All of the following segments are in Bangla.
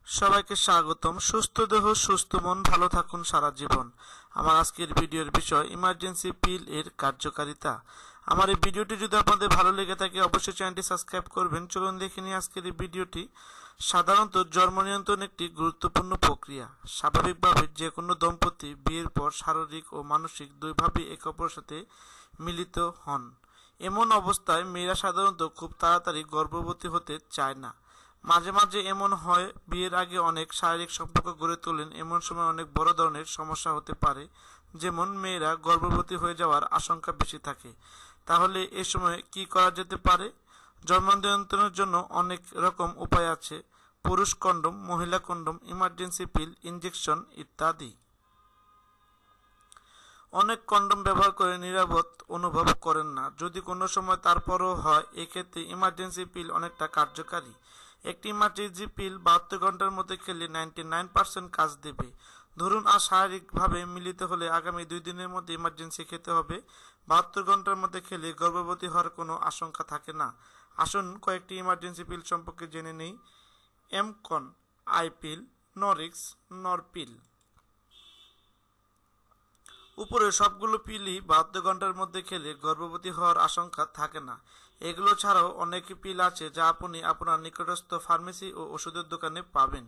সবাইকে স্বাগতম। সুস্থ দেহ সুস্থ মন, ভালো থাকুন সারা জীবন। আমার আজকের ভিডিওর বিষয় ইমার্জেন্সি পিল এর কার্যকারিতা। আমার এই ভিডিওটি যদি আপনাদের ভালো লেগে থাকে অবশ্যই চ্যানেলটি সাবস্ক্রাইব করবেন। চলুন দেখে নিই আজকের এই ভিডিওটি। সাধারণত জন্ম নিয়ন্ত্রণ একটি গুরুত্বপূর্ণ প্রক্রিয়া। স্বাভাবিকভাবে যে কোনো দম্পতি বিয়ের পর শারীরিক ও মানসিক দুইভাবেই একে অপরের সাথে মিলিত হন। এমন অবস্থায় মেয়েরা সাধারণত খুব তাড়াতাড়ি গর্ভবতী হতে চায় না। মাঝে মাঝে এমন হয় বিয়ের আগে অনেক শারীরিক সম্পর্ক গড়ে তোলেন, এমন সময় অনেক বড় ধরনের সমস্যা হতে পারে, যেমন মেয়েরা গর্ভবতী হয়ে যাওয়ার আশঙ্কা বেশি থাকে। তাহলে এ সময় কি করা যেতে পারে? জন্ম নিয়ন্ত্রণের জন্য অনেক রকম উপায় আছে। পুরুষ কন্ডম, মহিলা কন্ডম, ইমার্জেন্সি পিল, ইনজেকশন ইত্যাদি। অনেক কন্ডম ব্যবহার করে নিরাপদ অনুভব করেন না। যদি কোনো সময় তারপরও হয়, এক্ষেত্রে ইমার্জেন্সি পিল অনেকটা কার্যকারী। একটি ইমার্জেন্সি পিল 72 ঘন্টার মধ্যে খেলে 99% কাজ দেবে। ধরুন আজ শারীরিকভাবে মিলিত হলে আগামী 2 দিনের মধ্যে ইমার্জেন্সি খেতে হবে। 72 ঘন্টার মধ্যে খেলে গর্ভবতী হওয়ার কোনো আশঙ্কা থাকে না। আসুন কয়েকটি ইমার্জেন্সি পিল সম্পর্কে জেনে নেই। এমকন, আই পিল, নরিক্স, নরপিল। উপরে সবগুলো পিলই 72 ঘন্টার মধ্যে খেলে গর্ভবতী হওয়ার আশঙ্কা থাকে না। এগুলো ছাড়াও অনেক পিল আছে যা আপনি আপনার নিকটস্থ ফার্মেসি ও ওষুধের দোকানে পাবেন।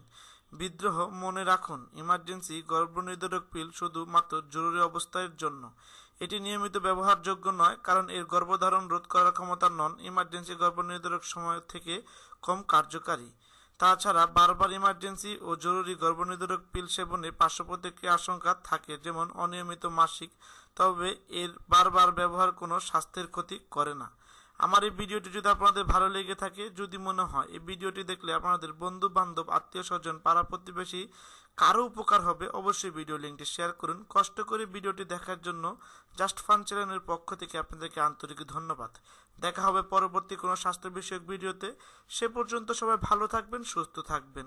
বিদ্রোহ মনে রাখুন, ইমার্জেন্সি গর্ভনিরোধক পিল শুধুমাত্র জরুরি অবস্থার জন্য। এটি নিয়মিত ব্যবহারযোগ্য নয়, কারণ এর গর্ভধারণ রোধ করার ক্ষমতা নন ইমার্জেন্সি গর্ভনিরোধক সময় থেকে কম কার্যকারী। তাছাড়া বারবার ইমার্জেন্সি ও জরুরি গর্ভনিরোধক পিল সেবনে পার্শ্বপ্রতিক্রিয়া আশঙ্কা থাকে, যেমন অনিয়মিত মাসিক, তবে এর বারবার ব্যবহার কোনো স্বাস্থ্যের ক্ষতি করে না। আমার এই ভিডিওটি যদি আপনাদের ভালো লেগে থাকে, যদি মনে হয় এই ভিডিওটি দেখলে আপনাদের বন্ধু বান্ধব, আত্মীয় স্বজন, পাড়া প্রতিবেশী কারো উপকার হবে, অবশ্যই ভিডিও লিঙ্কটি শেয়ার করুন। কষ্ট করে ভিডিওটি দেখার জন্য জাস্ট ফান চ্যানেলের পক্ষ থেকে আপনাদেরকে আন্তরিক ধন্যবাদ। দেখা হবে পরবর্তী কোনো স্বাস্থ্য বিষয়ক ভিডিওতে। সে পর্যন্ত সবাই ভালো থাকবেন, সুস্থ থাকবেন।